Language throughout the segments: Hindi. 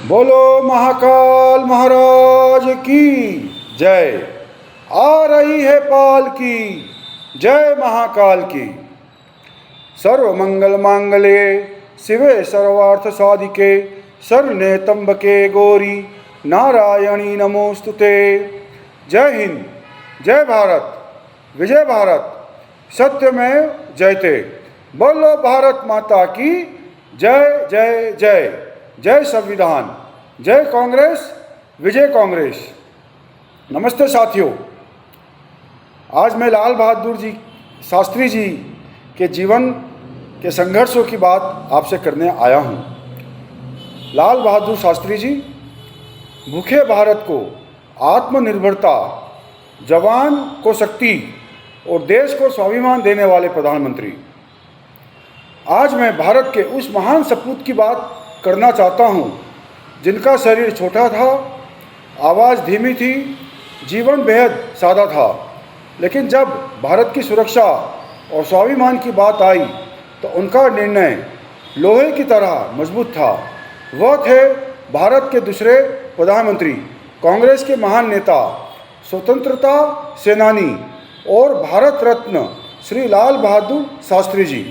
बोलो महाकाल महाराज की जय। आ रही है पाल की जय महाकाल की। सर्व मंगल मांगल्ये शिवे सर्वार्थ साधिके शरण्ये त्र्यंबके गौरी नारायणी नमोस्तुते। जय हिंद, जय भारत, विजय भारत, सत्यमेव जयते। बोलो भारत माता की जय जय जय। जय संविधान, जय कांग्रेस, विजय कांग्रेस। नमस्ते साथियों, आज मैं लाल बहादुर जी शास्त्री जी के जीवन के संघर्षों की बात आपसे करने आया हूँ। लाल बहादुर शास्त्री जी भूखे भारत को आत्मनिर्भरता, जवान को शक्ति और देश को स्वाभिमान देने वाले प्रधानमंत्री। आज मैं भारत के उस महान सपूत की बात करना चाहता हूँ जिनका शरीर छोटा था, आवाज़ धीमी थी, जीवन बेहद सादा था, लेकिन जब भारत की सुरक्षा और स्वाभिमान की बात आई तो उनका निर्णय लोहे की तरह मजबूत था। वह थे भारत के दूसरे प्रधानमंत्री, कांग्रेस के महान नेता, स्वतंत्रता सेनानी और भारत रत्न श्री लाल बहादुर शास्त्री जी।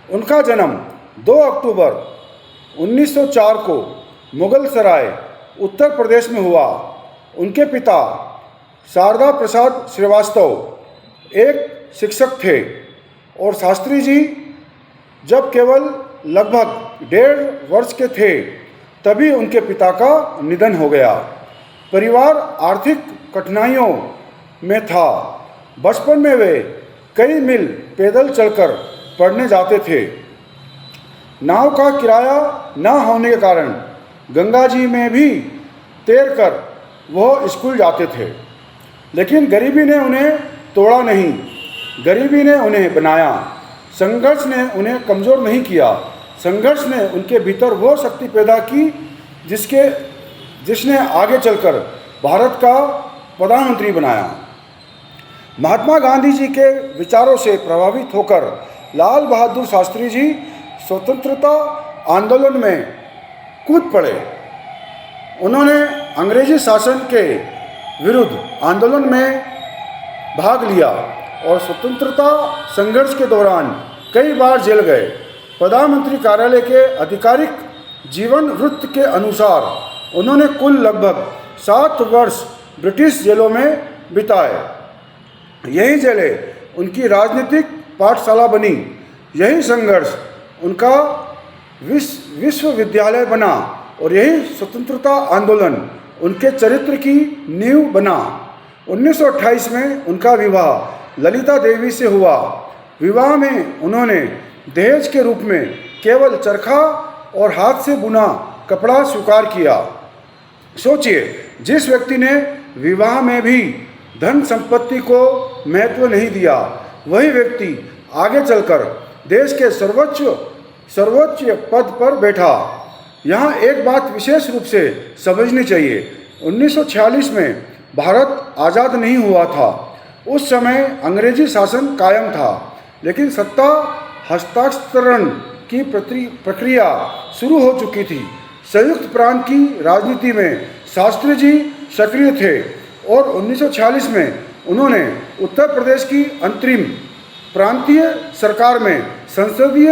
उनका जन्म 2 अक्टूबर 1904 को मुगल सराय उत्तर प्रदेश में हुआ। उनके पिता शारदा प्रसाद श्रीवास्तव एक शिक्षक थे और शास्त्री जी जब केवल लगभग 1.5 वर्ष के थे तभी उनके पिता का निधन हो गया। परिवार आर्थिक कठिनाइयों में था। बचपन में वे कई मील पैदल चलकर पढ़ने जाते थे। नाव का किराया न होने के कारण गंगा जी में भी तैरकर वह स्कूल जाते थे। लेकिन गरीबी ने उन्हें तोड़ा नहीं, गरीबी ने उन्हें बनाया। संघर्ष ने उन्हें कमज़ोर नहीं किया। संघर्ष ने उनके भीतर वो शक्ति पैदा की जिसने आगे चलकर भारत का प्रधानमंत्री बनाया। महात्मा गांधी जी के विचारों से प्रभावित होकर लाल बहादुर शास्त्री जी स्वतंत्रता आंदोलन में कूद पड़े। उन्होंने अंग्रेजी शासन के विरुद्ध आंदोलन में भाग लिया और स्वतंत्रता संघर्ष के दौरान कई बार जेल गए। प्रधानमंत्री कार्यालय के आधिकारिक जीवन वृत्त के अनुसार उन्होंने कुल लगभग 7 वर्ष ब्रिटिश जेलों में बिताए। यही जेलें उनकी राजनीतिक पाठशाला बनी। यही संघर्ष उनका विश्वविद्यालय बना और यही स्वतंत्रता आंदोलन उनके चरित्र की नींव बना। 1928 में उनका विवाह ललिता देवी से हुआ। विवाह में उन्होंने दहेज के रूप में केवल चरखा और हाथ से बुना कपड़ा स्वीकार किया। सोचिए, जिस व्यक्ति ने विवाह में भी धन संपत्ति को महत्व नहीं दिया, वही व्यक्ति आगे चलकर देश के सर्वोच्च पद पर बैठा। यहाँ एक बात विशेष रूप से समझनी चाहिए। 1946 में भारत आज़ाद नहीं हुआ था। उस समय अंग्रेजी शासन कायम था, लेकिन सत्ता हस्तांतरण की प्रक्रिया शुरू हो चुकी थी। संयुक्त प्रांत की राजनीति में शास्त्री जी सक्रिय थे और 1946 में उन्होंने उत्तर प्रदेश की अंतरिम प्रांतीय सरकार में संसदीय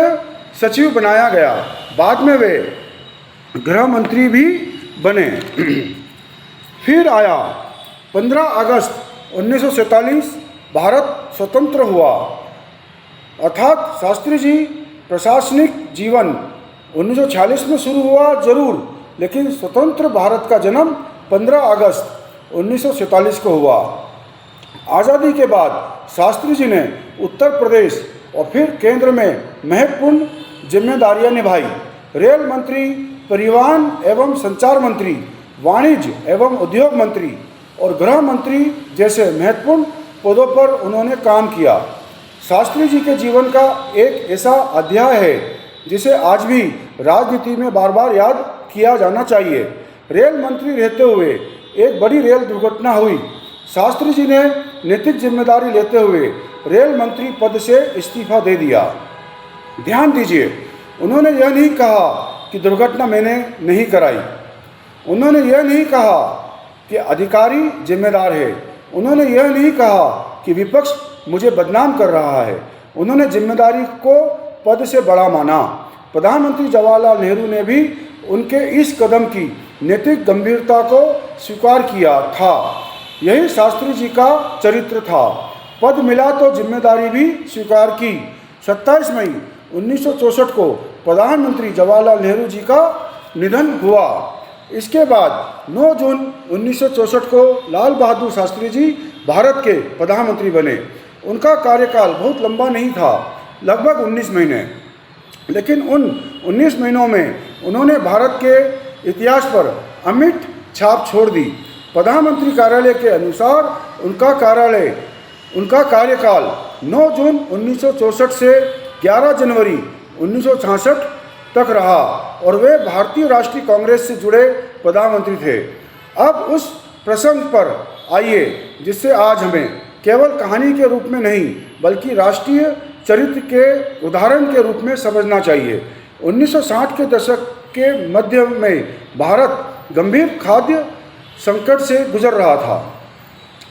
सचिव बनाया गया। बाद में वे गृह मंत्री भी बने। फिर आया 15 अगस्त 1947, भारत स्वतंत्र हुआ। अर्थात शास्त्री जी प्रशासनिक जीवन 1946 में शुरू हुआ जरूर, लेकिन स्वतंत्र भारत का जन्म 15 अगस्त 1947 को हुआ। आज़ादी के बाद शास्त्री जी ने उत्तर प्रदेश और फिर केंद्र में महत्वपूर्ण जिम्मेदारियां निभाई। रेल मंत्री, परिवहन एवं संचार मंत्री, वाणिज्य एवं उद्योग मंत्री और गृह मंत्री जैसे महत्वपूर्ण पदों पर उन्होंने काम किया। शास्त्री जी के जीवन का एक ऐसा अध्याय है जिसे आज भी राजनीति में बार बार याद किया जाना चाहिए। रेल मंत्री रहते हुए एक बड़ी रेल दुर्घटना हुई। शास्त्री जी ने नैतिक जिम्मेदारी लेते हुए रेल मंत्री पद से इस्तीफा दे दिया। ध्यान दीजिए, उन्होंने यह नहीं कहा कि दुर्घटना मैंने नहीं कराई। उन्होंने यह नहीं कहा कि अधिकारी जिम्मेदार है। उन्होंने यह नहीं कहा कि विपक्ष मुझे बदनाम कर रहा है। उन्होंने जिम्मेदारी को पद से बड़ा माना। प्रधानमंत्री जवाहरलाल नेहरू ने भी उनके इस कदम की नैतिक गंभीरता को स्वीकार किया था। यही शास्त्री जी का चरित्र था। पद मिला तो जिम्मेदारी भी स्वीकार की। 27 मई 1964 को प्रधानमंत्री जवाहरलाल नेहरू जी का निधन हुआ। इसके बाद 9 जून 1964 को लाल बहादुर शास्त्री जी भारत के प्रधानमंत्री बने। उनका कार्यकाल बहुत लंबा नहीं था, लगभग 19 महीने, लेकिन उन 19 महीनों में उन्होंने भारत के इतिहास पर अमिट छाप छोड़ दी। प्रधानमंत्री कार्यालय के अनुसार उनका कार्यकाल 9 जून 1964 से 11 जनवरी 1966 तक रहा और वे भारतीय राष्ट्रीय कांग्रेस से जुड़े प्रधानमंत्री थे। अब उस प्रसंग पर आइए जिससे आज हमें केवल कहानी के रूप में नहीं बल्कि राष्ट्रीय चरित्र के उदाहरण के रूप में समझना चाहिए। 1960 के दशक के मध्य में भारत गंभीर खाद्य संकट से गुजर रहा था।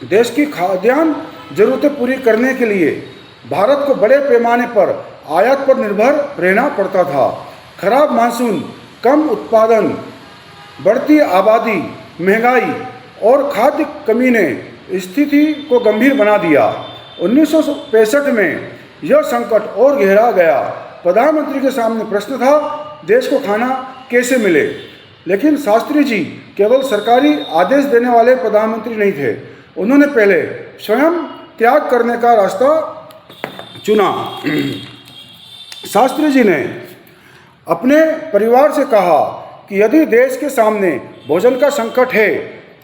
देश की खाद्यान्न जरूरतें पूरी करने के लिए भारत को बड़े पैमाने पर आयात पर निर्भर रहना पड़ता था। खराब मानसून, कम उत्पादन, बढ़ती आबादी, महंगाई और खाद्य कमी ने स्थिति को गंभीर बना दिया। 1965 में यह संकट और गहरा गया। प्रधानमंत्री के सामने प्रश्न था, देश को खाना कैसे मिले। लेकिन शास्त्री जी केवल सरकारी आदेश देने वाले प्रधानमंत्री नहीं थे। उन्होंने पहले स्वयं त्याग करने का रास्ता चुना। शास्त्री जी ने अपने परिवार से कहा कि यदि देश के सामने भोजन का संकट है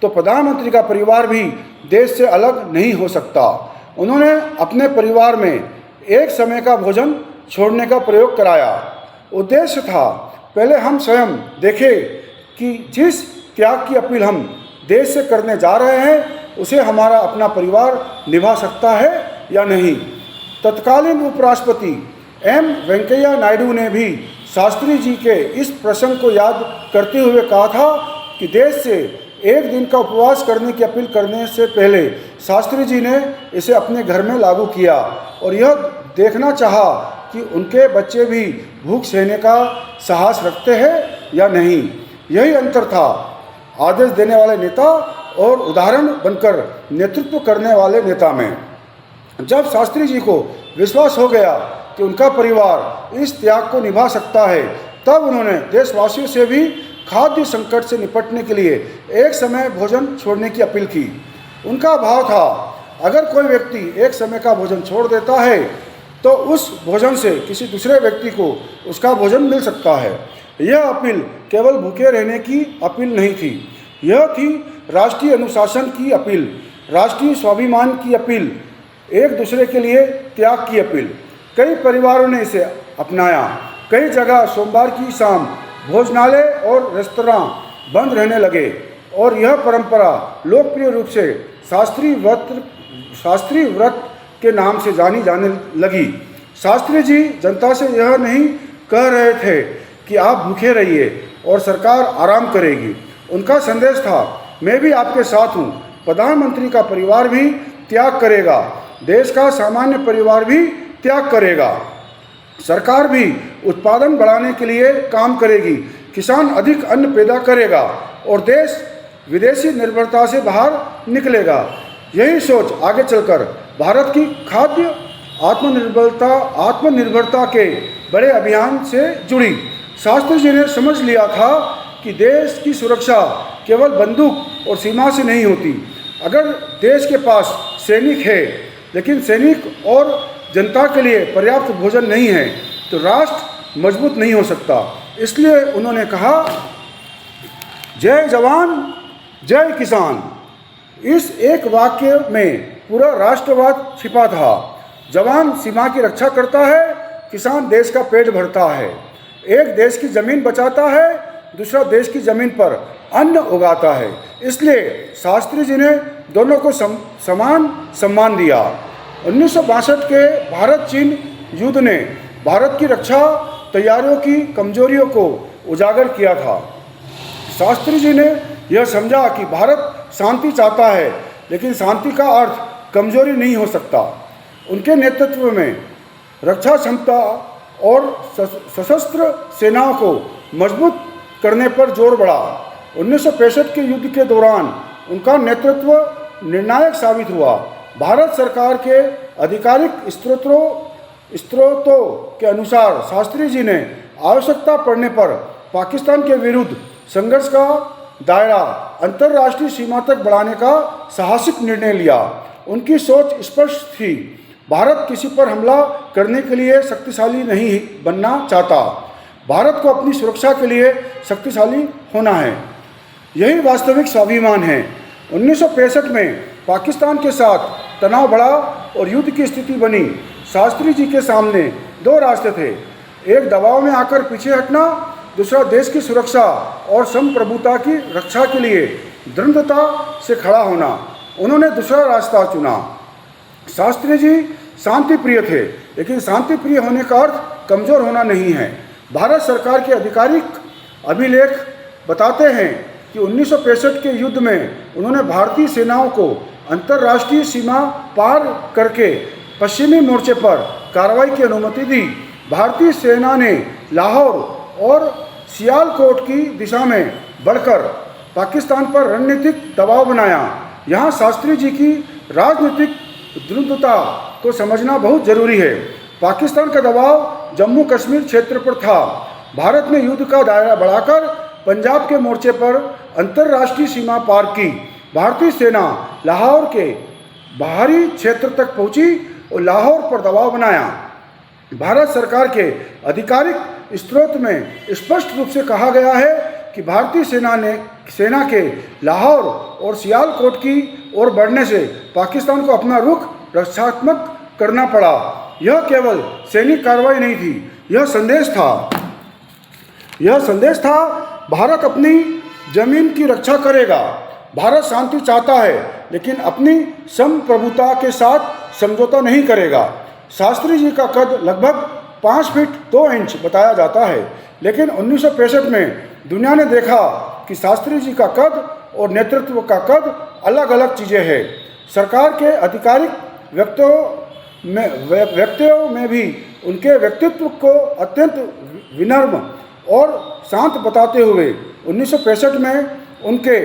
तो प्रधानमंत्री का परिवार भी देश से अलग नहीं हो सकता। उन्होंने अपने परिवार में एक समय का भोजन छोड़ने का प्रयोग कराया। उद्देश्य था, पहले हम स्वयं देखें कि जिस त्याग की अपील हम देश से करने जा रहे हैं उसे हमारा अपना परिवार निभा सकता है या नहीं। तत्कालीन उपराष्ट्रपति एम वेंकैया नायडू ने भी शास्त्री जी के इस प्रसंग को याद करते हुए कहा था कि देश से एक दिन का उपवास करने की अपील करने से पहले शास्त्री जी ने इसे अपने घर में लागू किया और यह देखना चाहा कि उनके बच्चे भी भूख सहने का साहस रखते हैं या नहीं। यही अंतर था आदेश देने वाले नेता और उदाहरण बनकर नेतृत्व करने वाले नेता में। जब शास्त्री जी को विश्वास हो गया कि उनका परिवार इस त्याग को निभा सकता है, तब उन्होंने देशवासियों से भी खाद्य संकट से निपटने के लिए एक समय भोजन छोड़ने की अपील की। उनका भाव था, अगर कोई व्यक्ति एक समय का भोजन छोड़ देता है तो उस भोजन से किसी दूसरे व्यक्ति को उसका भोजन मिल सकता है। यह अपील केवल भूखे रहने की अपील नहीं थी, यह थी राष्ट्रीय अनुशासन की अपील, राष्ट्रीय स्वाभिमान की अपील, एक दूसरे के लिए त्याग की अपील। कई परिवारों ने इसे अपनाया। कई जगह सोमवार की शाम भोजनालय और रेस्तरां बंद रहने लगे और यह परंपरा लोकप्रिय रूप से शास्त्री व्रत के नाम से जानी जाने लगी। शास्त्री जी जनता से यह नहीं कह रहे थे कि आप भूखे रहिए और सरकार आराम करेगी। उनका संदेश था, मैं भी आपके साथ हूँ, प्रधानमंत्री का परिवार भी त्याग करेगा, देश का सामान्य परिवार भी त्याग करेगा, सरकार भी उत्पादन बढ़ाने के लिए काम करेगी, किसान अधिक अन्न पैदा करेगा और देश विदेशी निर्भरता से बाहर निकलेगा। यही सोच आगे चलकर भारत की खाद्य आत्मनिर्भरता के बड़े अभियान से जुड़ी। शास्त्री जी ने समझ लिया था कि देश की सुरक्षा केवल बंदूक और सीमा से नहीं होती। अगर देश के पास सैनिक है लेकिन सैनिक और जनता के लिए पर्याप्त भोजन नहीं है तो राष्ट्र मजबूत नहीं हो सकता। इसलिए उन्होंने कहा, जय जवान जय किसान। इस एक वाक्य में पूरा राष्ट्रवाद छिपा था। जवान सीमा की रक्षा करता है, किसान देश का पेट भरता है। एक देश की ज़मीन बचाता है, दूसरा देश की ज़मीन पर अन्न उगाता है। इसलिए शास्त्री जी ने दोनों को समान सम्मान दिया। 1962 के भारत चीन युद्ध ने भारत की रक्षा तैयारियों की कमजोरियों को उजागर किया था। शास्त्री जी ने यह समझा कि भारत शांति चाहता है, लेकिन शांति का अर्थ कमजोरी नहीं हो सकता। उनके नेतृत्व में रक्षा क्षमता और सशस्त्र सेनाओं को मजबूत करने पर जोर बढ़ा। 1965 के युद्ध के दौरान उनका नेतृत्व निर्णायक साबित हुआ। भारत सरकार के आधिकारिक स्रोतों के अनुसार शास्त्री जी ने आवश्यकता पड़ने पर पाकिस्तान के विरुद्ध संघर्ष का दायरा अंतर्राष्ट्रीय सीमा तक बढ़ाने का साहसिक निर्णय लिया। उनकी सोच स्पष्ट थी, भारत किसी पर हमला करने के लिए शक्तिशाली नहीं बनना चाहता, भारत को अपनी सुरक्षा के लिए शक्तिशाली होना है। यही वास्तविक स्वाभिमान है। 1965 में पाकिस्तान के साथ तनाव बढ़ा और युद्ध की स्थिति बनी। शास्त्री जी के सामने दो रास्ते थे, एक दबाव में आकर पीछे हटना, दूसरा देश की सुरक्षा और संप्रभुता की रक्षा के लिए दृढ़ता से खड़ा होना। उन्होंने दूसरा रास्ता चुना। शास्त्री जी शांति प्रिय थे, लेकिन शांति प्रिय होने का अर्थ कमज़ोर होना नहीं है। भारत सरकार के आधिकारिक अभिलेख बताते हैं कि 1965 के युद्ध में उन्होंने भारतीय सेनाओं को अंतर्राष्ट्रीय सीमा पार करके पश्चिमी मोर्चे पर कार्रवाई की अनुमति दी। भारतीय सेना ने लाहौर और सियालकोट की दिशा में बढ़कर पाकिस्तान पर रणनीतिक दबाव बनाया। यहाँ शास्त्री जी की राजनीतिक दृढ़ता को समझना बहुत जरूरी है। पाकिस्तान का दबाव जम्मू कश्मीर क्षेत्र पर था। भारत ने युद्ध का दायरा बढ़ाकर पंजाब के मोर्चे पर अंतर्राष्ट्रीय सीमा पार की। भारतीय सेना लाहौर के बाहरी क्षेत्र तक पहुंची और लाहौर पर दबाव बनाया। भारत सरकार के आधिकारिक स्रोत में स्पष्ट रूप से कहा गया है कि भारतीय सेना के लाहौर और सियालकोट की ओर बढ़ने से पाकिस्तान को अपना रुख रक्षात्मक करना पड़ा। यह केवल सैनिक कार्रवाई नहीं थी, यह संदेश था भारत अपनी जमीन की रक्षा करेगा। भारत शांति चाहता है, लेकिन अपनी संप्रभुता के साथ समझौता नहीं करेगा। शास्त्री जी का कद लगभग 5 फीट 2 इंच बताया जाता है, लेकिन 1965 में दुनिया ने देखा कि शास्त्री जी का कद और नेतृत्व का कद अलग अलग चीज़ें हैं। सरकार के आधिकारिक व्यक्तियों में भी उनके व्यक्तित्व को अत्यंत विनम्र और शांत बताते हुए 1965 में उनके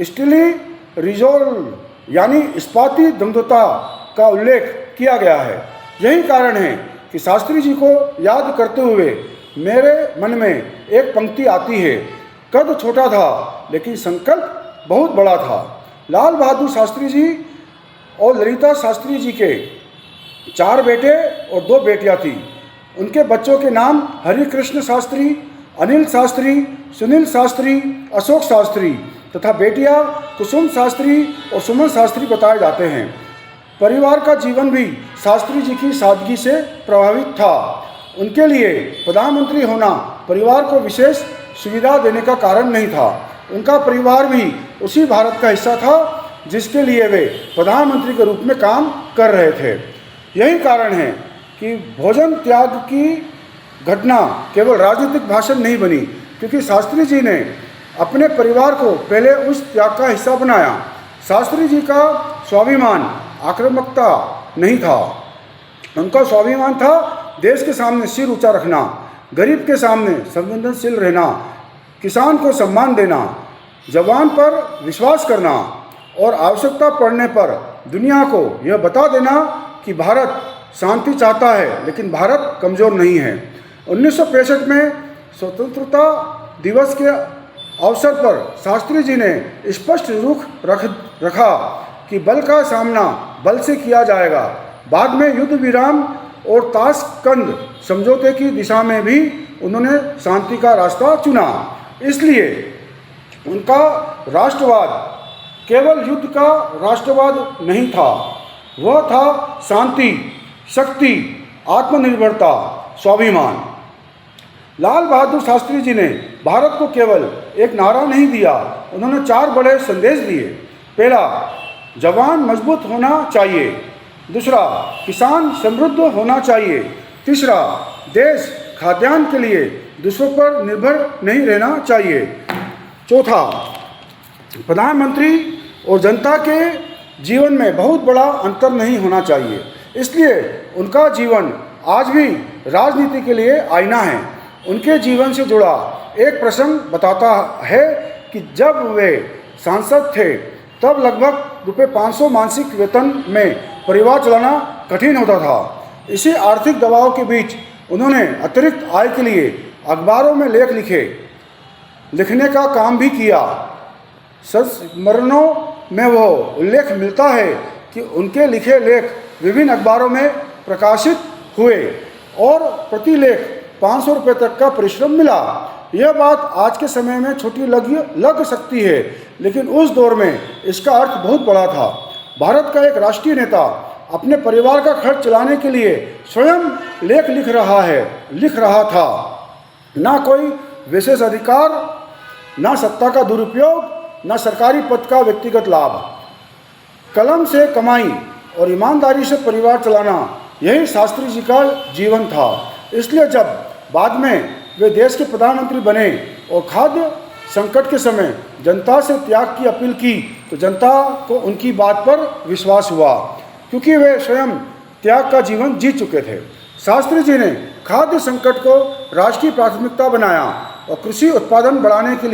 स्टीली रिजोल्व यानी इस्पाती दृढ़ता का उल्लेख किया गया है। यही कारण है कि शास्त्री जी को याद करते हुए मेरे मन में एक पंक्ति आती है, कद छोटा था लेकिन संकल्प बहुत बड़ा था। लाल बहादुर शास्त्री जी और ललिता शास्त्री जी के 4 बेटे और 2 बेटियां थीं। उनके बच्चों के नाम हरि कृष्ण शास्त्री, अनिल शास्त्री, सुनील शास्त्री, अशोक शास्त्री तथा बेटियां कुसुम शास्त्री और सुमन शास्त्री बताए जाते हैं। परिवार का जीवन भी शास्त्री जी की सादगी से प्रभावित था। उनके लिए प्रधानमंत्री होना परिवार को विशेष सुविधा देने का कारण नहीं था। उनका परिवार भी उसी भारत का हिस्सा था जिसके लिए वे प्रधानमंत्री के रूप में काम कर रहे थे। यही कारण है कि भोजन त्याग की घटना केवल राजनीतिक भाषण नहीं बनी, क्योंकि शास्त्री जी ने अपने परिवार को पहले उस त्याग का हिस्सा बनाया। शास्त्री जी का स्वाभिमान आक्रामकता नहीं था, उनका स्वाभिमान था देश के सामने सिर ऊंचा रखना, गरीब के सामने संवेदनशील रहना, किसान को सम्मान देना, जवान पर विश्वास करना और आवश्यकता पड़ने पर दुनिया को यह बता देना कि भारत शांति चाहता है, लेकिन भारत कमज़ोर नहीं है। 1965 में स्वतंत्रता दिवस के अवसर पर शास्त्री जी ने स्पष्ट रुख रखा कि बल का सामना बल से किया जाएगा। बाद में युद्ध विराम और ताशकंद समझौते की दिशा में भी उन्होंने शांति का रास्ता चुना। इसलिए उनका राष्ट्रवाद केवल युद्ध का राष्ट्रवाद नहीं था, वह था शांति, शक्ति, आत्मनिर्भरता, स्वाभिमान। लाल बहादुर शास्त्री जी ने भारत को केवल एक नारा नहीं दिया, उन्होंने 4 बड़े संदेश दिए। पहला, जवान मजबूत होना चाहिए। दूसरा, किसान समृद्ध होना चाहिए। तीसरा, देश खाद्यान्न के लिए दूसरों पर निर्भर नहीं रहना चाहिए। चौथा, प्रधानमंत्री और जनता के जीवन में बहुत बड़ा अंतर नहीं होना चाहिए, इसलिए उनका जीवन आज भी राजनीति के लिए आईना है। उनके जीवन से जुड़ा एक प्रसंग बताता है कि जब वे सांसद थे तब लगभग ₹500 मासिक वेतन में परिवार चलाना कठिन होता था। इसी आर्थिक दबाव के बीच उन्होंने अतिरिक्त आय के लिए अखबारों में लेख लिखने का काम भी किया। संस्मरणों में वो उल्लेख मिलता है कि उनके लिखे लेख विभिन्न अखबारों में प्रकाशित हुए और प्रति लेख ₹500 तक का परिश्रम मिला। यह बात आज के समय में छोटी लग सकती है, लेकिन उस दौर में इसका अर्थ बहुत बड़ा था। भारत का एक राष्ट्रीय नेता अपने परिवार का खर्च चलाने के लिए स्वयं लेख लिख रहा था। ना कोई विशेष अधिकार, ना सत्ता का दुरुपयोग, ना सरकारी पद का व्यक्तिगत लाभ। कलम से कमाई और ईमानदारी से परिवार चलाना, यही शास्त्री जी का जीवन था। इसलिए जब बाद में वे देश के प्रधानमंत्री बने और खाद्य संकट के समय जनता से त्याग की अपील की तो जनता को उनकी बात पर विश्वास हुआ, क्योंकि वे स्वयं त्याग का जीवन जी चुके थे। शास्त्री जी ने खाद्य संकट को राष्ट्रीय प्राथमिकता बनाया और कृषि उत्पादन बढ़ाने के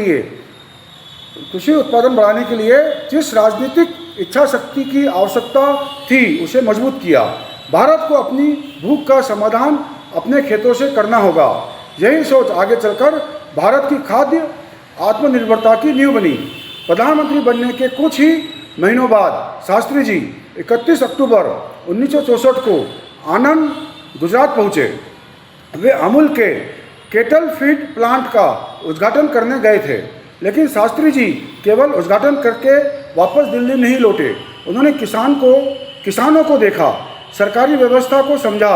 लिए जिस राजनीतिक इच्छा शक्ति की आवश्यकता थी उसे मजबूत किया। भारत को अपनी भूख का समाधान अपने खेतों से करना होगा। यही सोच आगे चलकर भारत की खाद्य आत्मनिर्भरता की नींव बनी। प्रधानमंत्री बनने के कुछ ही महीनों बाद शास्त्री जी 31 अक्टूबर 1964 को आनंद, गुजरात पहुँचे। वे अमूल के केटल फीड प्लांट का उद्घाटन करने गए थे, लेकिन शास्त्री जी केवल उद्घाटन करके वापस दिल्ली नहीं लौटे। उन्होंने किसानों को देखा, सरकारी व्यवस्था को समझा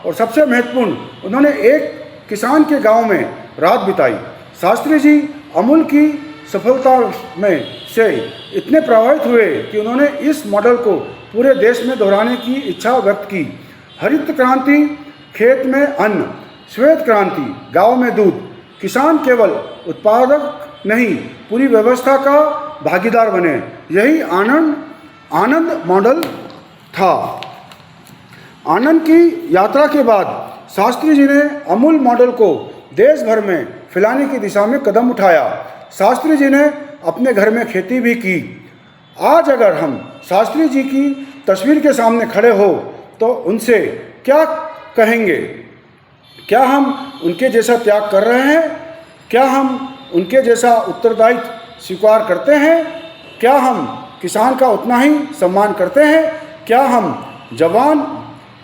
और सबसे महत्वपूर्ण, उन्होंने एक किसान के गांव में रात बिताई। शास्त्री जी अमूल की सफलता में से इतने प्रभावित हुए कि उन्होंने इस मॉडल को पूरे देश में दोहराने की इच्छा व्यक्त की। हरित क्रांति, खेत में अन्न, श्वेत क्रांति, गांव में दूध। किसान केवल उत्पादक नहीं, पूरी व्यवस्था का भागीदार बने। यही आनंद मॉडल था। आनंद की यात्रा के बाद शास्त्री जी ने अमूल मॉडल को देश भर में फैलाने की दिशा में कदम उठाया। शास्त्री जी ने अपने घर में खेती भी की। आज अगर हम शास्त्री जी की तस्वीर के सामने खड़े हो तो उनसे क्या कहेंगे? क्या हम उनके जैसा त्याग कर रहे हैं? क्या हम उनके जैसा उत्तरदायित्व स्वीकार करते हैं? क्या हम किसान का उतना ही सम्मान करते हैं? क्या हम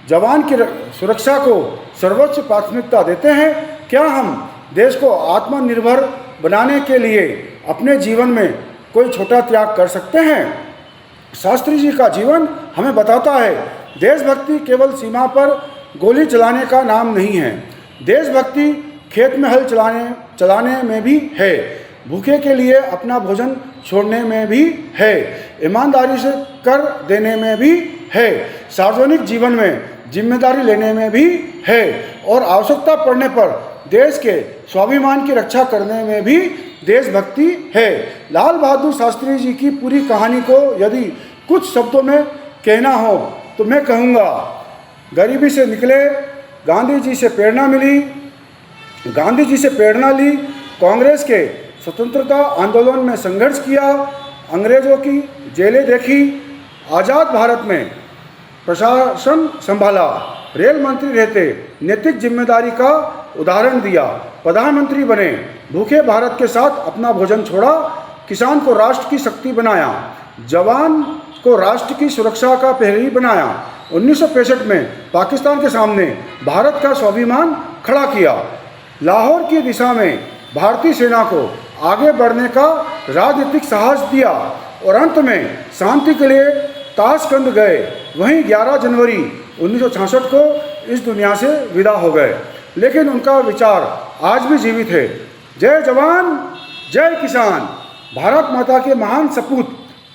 जवान की सुरक्षा को सर्वोच्च प्राथमिकता देते हैं? क्या हम देश को आत्मनिर्भर बनाने के लिए अपने जीवन में कोई छोटा त्याग कर सकते हैं? शास्त्री जी का जीवन हमें बताता है, देशभक्ति केवल सीमा पर गोली चलाने का नाम नहीं है। देशभक्ति खेत में हल चलाने में भी है, भूखे के लिए अपना भोजन छोड़ने में भी है, ईमानदारी से कर देने में भी है, सार्वजनिक जीवन में जिम्मेदारी लेने में भी है और आवश्यकता पड़ने पर देश के स्वाभिमान की रक्षा करने में भी देशभक्ति है। लाल बहादुर शास्त्री जी की पूरी कहानी को यदि कुछ शब्दों में कहना हो तो मैं कहूँगा, गरीबी से निकले, गांधी जी से प्रेरणा ली, कांग्रेस के स्वतंत्रता आंदोलन में संघर्ष किया, अंग्रेजों की जेलें देखी, आज़ाद भारत में प्रशासन संभाला, रेल मंत्री रहते नैतिक जिम्मेदारी का उदाहरण दिया, प्रधानमंत्री बने, भूखे भारत के साथ अपना भोजन छोड़ा, किसान को राष्ट्र की शक्ति बनाया, जवान को राष्ट्र की सुरक्षा का प्रहरी बनाया, 1965 में पाकिस्तान के सामने भारत का स्वाभिमान खड़ा किया, लाहौर की दिशा में भारतीय सेना को आगे बढ़ने का राजनीतिक साहस दिया और अंत में शांति के लिए ताशकंद गए। वहीं 11 जनवरी 1966 को इस दुनिया से विदा हो गए, लेकिन उनका विचार आज भी जीवित है। जय जवान, जय किसान। भारत माता के महान सपूत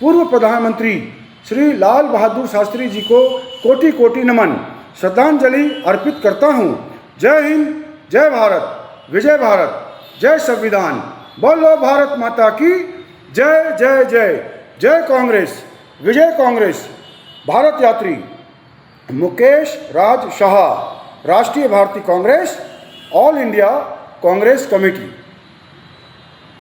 पूर्व प्रधानमंत्री श्री लाल बहादुर शास्त्री जी को कोटि कोटि नमन, श्रद्धांजलि अर्पित करता हूँ। जय हिंद, जय भारत। विजय भारत, जय संविधान, बोलो भारत माता की जय जय जय। जय कांग्रेस, विजय कांग्रेस। भारत यात्री मुकेश राज शाह, राष्ट्रीय भारतीय Congress, all India Congress committee.